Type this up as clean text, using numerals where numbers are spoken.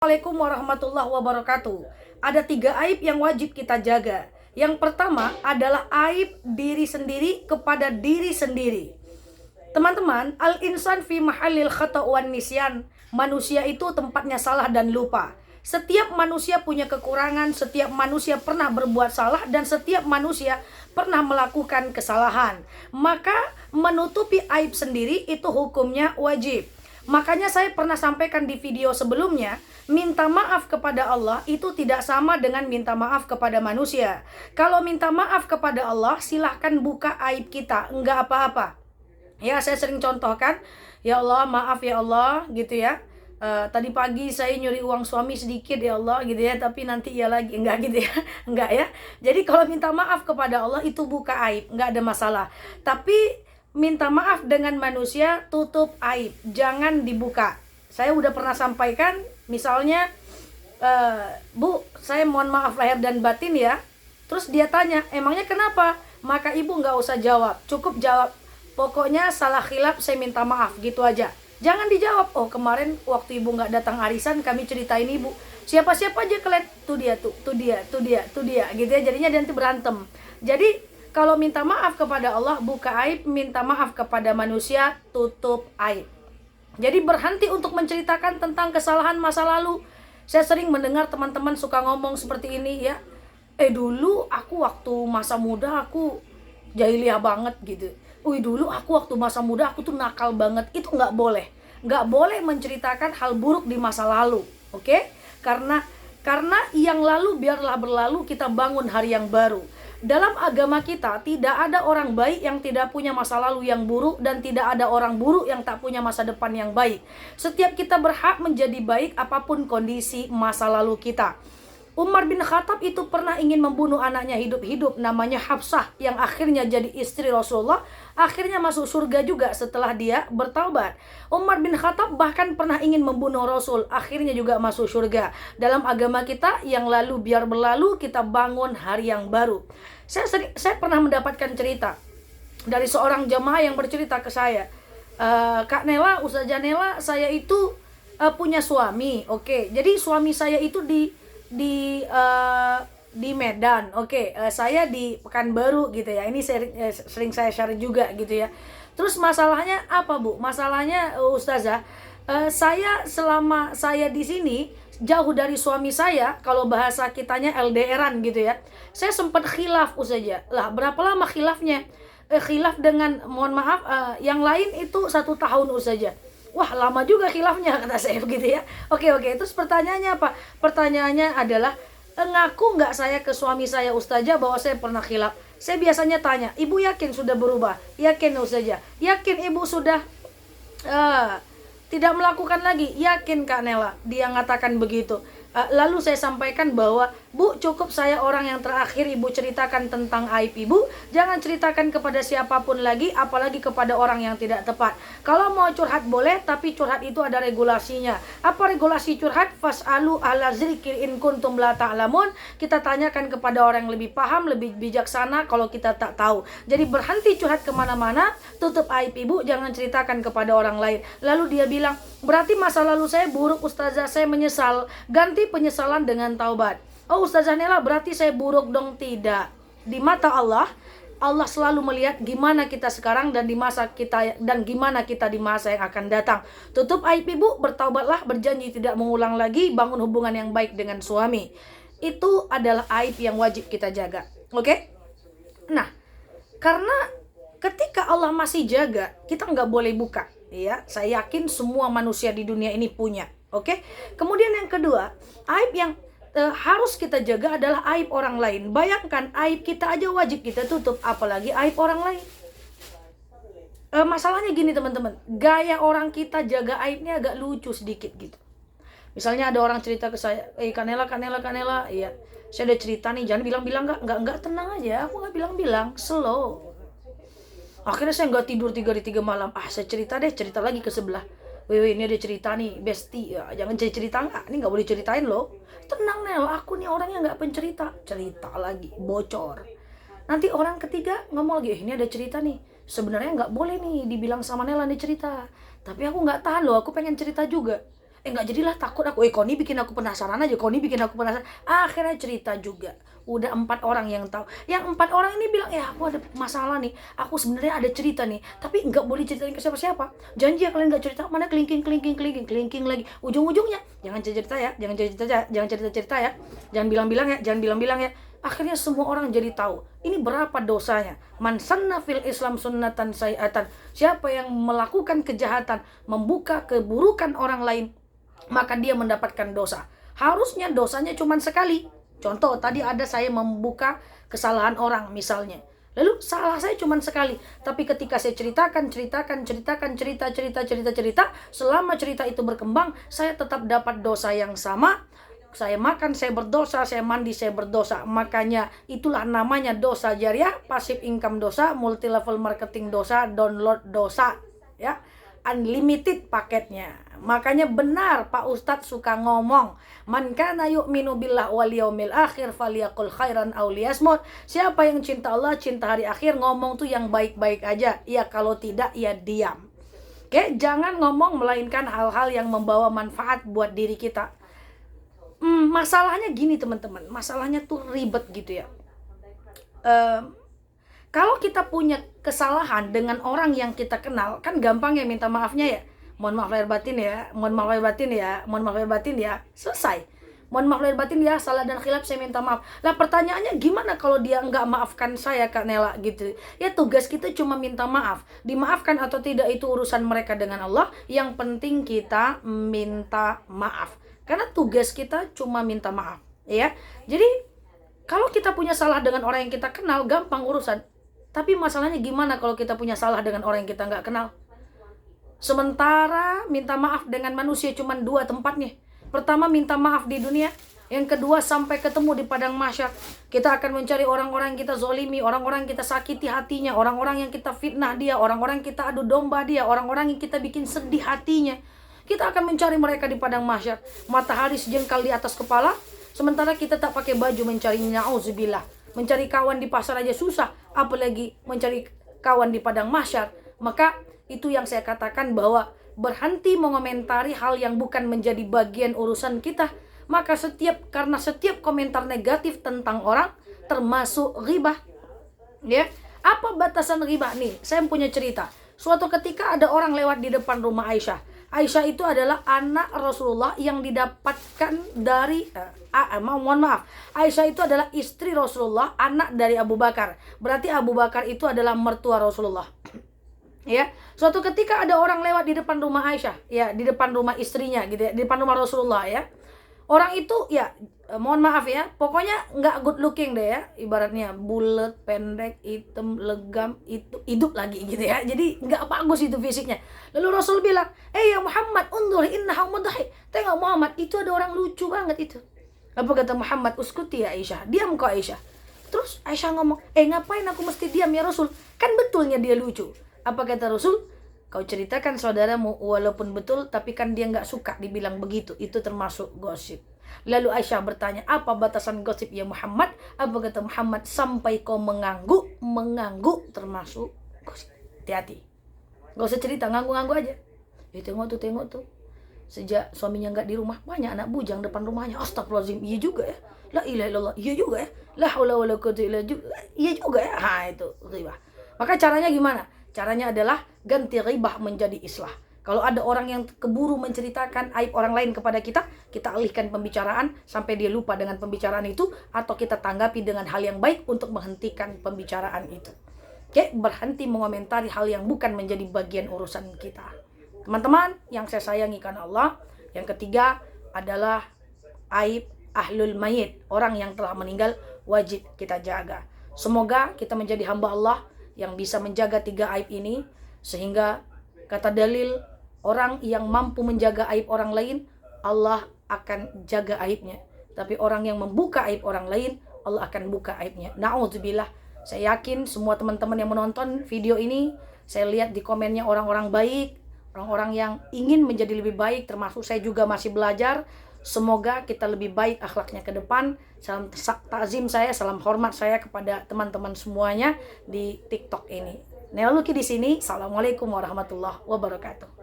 Assalamualaikum warahmatullahi wabarakatuh. Ada 3 aib yang wajib kita jaga. Yang pertama adalah aib diri sendiri kepada diri sendiri. Teman-teman, al-insan fi mahallil khata' wan nisyan. Manusia itu tempatnya salah dan lupa. Setiap manusia punya kekurangan, setiap manusia pernah berbuat salah, dan setiap manusia pernah melakukan kesalahan. Maka menutupi aib sendiri itu hukumnya wajib. Makanya saya pernah sampaikan di video sebelumnya, minta maaf kepada Allah itu tidak sama dengan minta maaf kepada manusia. Kalau minta maaf kepada Allah, silahkan buka aib kita, enggak apa-apa. Ya, saya sering contohkan, ya Allah, maaf ya Allah, gitu ya. Tadi pagi saya nyuri uang suami sedikit ya Allah, gitu ya, tapi nanti ya lagi, enggak gitu ya. Enggak ya. Jadi kalau minta maaf kepada Allah itu buka aib, enggak ada masalah. Tapi minta maaf dengan manusia, tutup aib, jangan dibuka. Saya udah pernah sampaikan, misalnya, Bu, saya mohon maaf lahir dan batin ya. Terus dia tanya, emangnya kenapa? Maka ibu nggak usah jawab, cukup jawab, pokoknya salah khilaf, saya minta maaf, gitu aja. Jangan dijawab, oh kemarin waktu ibu nggak datang arisan, kami ceritain ibu. Siapa-siapa aja kalian, tuh dia, tuh dia, gitu ya. Jadinya nanti berantem. Jadi kalau minta maaf kepada Allah, buka aib. Minta maaf kepada manusia, tutup aib. Jadi berhenti untuk menceritakan tentang kesalahan masa lalu. Saya sering mendengar teman-teman suka ngomong seperti ini ya. Dulu aku waktu masa muda aku jahiliyah banget gitu. Dulu aku waktu masa muda aku tuh nakal banget. Itu nggak boleh. Nggak boleh menceritakan hal buruk di masa lalu. Oke? Karena yang lalu biarlah berlalu, kita bangun hari yang baru. Dalam agama kita tidak ada orang baik yang tidak punya masa lalu yang buruk, dan tidak ada orang buruk yang tak punya masa depan yang baik. Setiap kita berhak menjadi baik apapun kondisi masa lalu kita. Umar bin Khattab itu pernah ingin membunuh anaknya hidup-hidup, namanya Hafsah, yang akhirnya jadi istri Rasulullah, akhirnya masuk surga juga setelah dia bertaubat. Umar bin Khattab bahkan pernah ingin membunuh Rasul, akhirnya juga masuk surga. Dalam agama kita, yang lalu biar berlalu, kita bangun hari yang baru. Saya pernah mendapatkan cerita dari seorang jamaah yang bercerita ke saya, Kak Nela, Ustazah Nela, saya itu punya suami, oke. Jadi suami saya itu di Medan, oke. Saya di Pekanbaru gitu ya. Ini sering saya share juga gitu ya. Terus masalahnya apa, Bu? Masalahnya, Ustazah, saya selama saya di sini jauh dari suami saya, kalau bahasa kitanya LDRan gitu ya. Saya sempat khilaf, Ustazah. Lah, berapa lama khilafnya? Khilaf dengan, mohon maaf, yang lain itu 1 tahun, Ustazah. Wah, lama juga khilafnya, kata saya begitu ya. Oke. Terus pertanyaannya apa? Pertanyaannya adalah, ngaku nggak saya ke suami saya, Ustazah, bahwa saya pernah khilaf? Saya biasanya tanya, ibu yakin sudah berubah? Yakin, Ustazah? Yakin ibu sudah tidak melakukan lagi? Yakin, Kak Nela? Dia ngatakan begitu. Lalu saya sampaikan bahwa, Bu, cukup saya orang yang terakhir ibu ceritakan tentang aib ibu. Jangan ceritakan kepada siapapun lagi, apalagi kepada orang yang tidak tepat. Kalau mau curhat boleh, tapi curhat itu ada regulasinya. Apa regulasi curhat? Fas'alu ala zikir in kuntum la ta'lamun. Kita tanyakan kepada orang yang lebih paham, lebih bijaksana kalau kita tak tahu. Jadi berhenti curhat kemana-mana, tutup aib ibu, jangan ceritakan kepada orang lain. Lalu dia bilang, berarti masa lalu saya buruk, Ustazah, saya menyesal. Ganti penyesalan dengan taubat. Oh, Ustazah Nela, berarti saya buruk dong? Tidak. Di mata Allah, Allah selalu melihat gimana kita sekarang dan di masa kita, dan gimana kita di masa yang akan datang. Tutup aib ibu, bertaubatlah, berjanji tidak mengulang lagi, bangun hubungan yang baik dengan suami. Itu adalah aib yang wajib kita jaga. Oke? Nah, karena ketika Allah masih jaga, kita nggak boleh buka. Ya, saya yakin semua manusia di dunia ini punya. Oke? Kemudian yang kedua, aib yang harus kita jaga adalah aib orang lain. Bayangkan, aib kita aja wajib kita tutup, apalagi aib orang lain. Masalahnya gini teman-teman, gaya orang kita jaga aibnya agak lucu sedikit gitu. Misalnya ada orang cerita ke saya, Kanela, iya, saya udah cerita nih, jangan bilang-bilang, enggak, tenang aja, aku nggak bilang-bilang, slow. Akhirnya saya nggak tidur 3 hari 3 malam. Saya cerita lagi ke sebelah. Wih, ini ada cerita nih, bestie. Ya, jangan cerita nggak, ini nggak boleh ceritain loh. Tenang Nel, aku nih orangnya nggak pencerita. Cerita lagi, bocor. Nanti orang ketiga ngomong lagi, ini ada cerita nih. Sebenarnya nggak boleh nih dibilang sama Nela nih cerita. Tapi aku nggak tahan loh, aku pengen cerita juga. Nggak jadilah, takut aku. Koni bikin aku penasaran aja, Koni bikin aku penasaran. Akhirnya cerita juga. Udah 4 orang yang tahu. Yang 4 orang ini bilang, aku ada masalah nih. Aku sebenarnya ada cerita nih. Tapi nggak boleh ceritain ke siapa-siapa. Janji ya kalian nggak cerita. Mana kelingking lagi. Ujung-ujungnya, jangan cerita ya. Jangan cerita ya. Jangan bilang-bilang ya. Akhirnya semua orang jadi tahu. Ini berapa dosanya. Man sanna fil Islam sunnatan sayi'atan. Siapa yang melakukan kejahatan, membuka keburukan orang lain, maka dia mendapatkan dosa. Harusnya dosanya cuma sekali. Contoh, tadi ada saya membuka kesalahan orang misalnya. Lalu salah saya cuma sekali. Tapi ketika saya cerita, selama cerita itu berkembang, saya tetap dapat dosa yang sama. Saya makan, saya berdosa, saya mandi, saya berdosa. Makanya itulah namanya dosa jariah, passive income dosa, multi level marketing dosa, download dosa, ya. Unlimited paketnya. Makanya benar Pak Ustadz suka ngomong, man kana yu'minu billah wal yaumil akhir falyaqul khairan aw liyasmut. Siapa yang cinta Allah, cinta hari akhir, ngomong tuh yang baik-baik aja. Ya kalau tidak ya diam. Oke, jangan ngomong melainkan hal-hal yang membawa manfaat buat diri kita. Masalahnya gini teman-teman, masalahnya tuh ribet gitu ya. Kalau kita punya kesalahan dengan orang yang kita kenal, kan gampang ya minta maafnya ya. Mohon maaf lahir batin ya, selesai. Mohon maaf lahir batin ya, salah dan khilaf saya minta maaf. Lah pertanyaannya gimana kalau dia nggak maafkan saya Kak Nela gitu. Ya tugas kita cuma minta maaf. Dimaafkan atau tidak itu urusan mereka dengan Allah. Yang penting kita minta maaf. Karena tugas kita cuma minta maaf, ya. Jadi kalau kita punya salah dengan orang yang kita kenal, gampang urusan. Tapi masalahnya gimana kalau kita punya salah dengan orang yang kita nggak kenal? Sementara minta maaf dengan manusia cuma 2 tempatnya. Pertama minta maaf di dunia, yang kedua sampai ketemu di padang mahsyar. Kita akan mencari orang-orang yang kita zolimi, orang-orang yang kita sakiti hatinya, orang-orang yang kita fitnah dia, orang-orang yang kita adu domba dia, orang-orang yang kita bikin sedih hatinya. Kita akan mencari mereka di padang mahsyar. Matahari sejengkal di atas kepala, sementara kita tak pakai baju mencari, na'udzubillah. Mencari kawan di pasar aja susah, apalagi mencari kawan di padang mahsyar. Maka itu yang saya katakan bahwa berhenti mengomentari hal yang bukan menjadi bagian urusan kita. Maka karena setiap komentar negatif tentang orang termasuk ghibah. Ya, apa batasan ghibah nih? Saya punya cerita. Suatu ketika ada orang lewat di depan rumah Aisyah. Aisyah itu adalah anak Rasulullah yang didapatkan dari Aisyah itu adalah istri Rasulullah, anak dari Abu Bakar. Berarti Abu Bakar itu adalah mertua Rasulullah. Ya, suatu ketika ada orang lewat di depan rumah Aisyah, ya, di depan rumah istrinya gitu ya, di depan rumah Rasulullah ya. Orang itu ya, mohon maaf ya, pokoknya nggak good looking deh ya, ibaratnya bulat, pendek, hitam, legam, itu hidup lagi gitu ya. Jadi nggak bagus itu fisiknya. Lalu Rasul bilang, ya Muhammad, undur innaha mudhih. Tengok Muhammad, itu ada orang lucu banget itu. Apa kata Muhammad? Uskuti ya Aisyah, diam kau Aisyah. Terus Aisyah ngomong, ngapain aku mesti diam ya Rasul? Kan betulnya dia lucu. Apa kata Rasul? Kau ceritakan saudaramu walaupun betul, tapi kan dia nggak suka dibilang begitu. Itu termasuk gosip. Lalu Aisyah bertanya, apa batasan gosip ya Muhammad? Apa kata Muhammad? Sampai kau mengganggu termasuk gosip. Hati-hati. Gak usah cerita, nganggu-nganggu aja. Tengok tuh. Sejak suaminya nggak di rumah, banyak anak bujang depan rumahnya. Astagfirullahaladzim, iya juga ya. La ilaha illallah, iya juga ya. La haula wala quwwata illa billah, iya juga ya. Itu ghibah. Maka caranya gimana? Caranya adalah ganti ghibah menjadi islah. Kalau ada orang yang keburu menceritakan aib orang lain kepada kita, kita alihkan pembicaraan sampai dia lupa dengan pembicaraan itu, atau kita tanggapi dengan hal yang baik untuk menghentikan pembicaraan itu. Oke, berhenti mengomentari hal yang bukan menjadi bagian urusan kita. Teman-teman yang saya sayangi karena Allah, yang ketiga adalah aib ahlul mayit, orang yang telah meninggal wajib kita jaga. Semoga kita menjadi hamba Allah yang bisa menjaga 3 aib ini, sehingga kata dalil, orang yang mampu menjaga aib orang lain, Allah akan jaga aibnya. Tapi orang yang membuka aib orang lain, Allah akan buka aibnya. Na'udzubillah. Saya yakin semua teman-teman yang menonton video ini, saya lihat di komennya orang-orang baik, orang-orang yang ingin menjadi lebih baik, termasuk saya juga masih belajar. Semoga kita lebih baik akhlaknya ke depan. Salam takzim saya, salam hormat saya kepada teman-teman semuanya di TikTok ini. Nela Luki di sini. Assalamualaikum warahmatullahi wabarakatuh.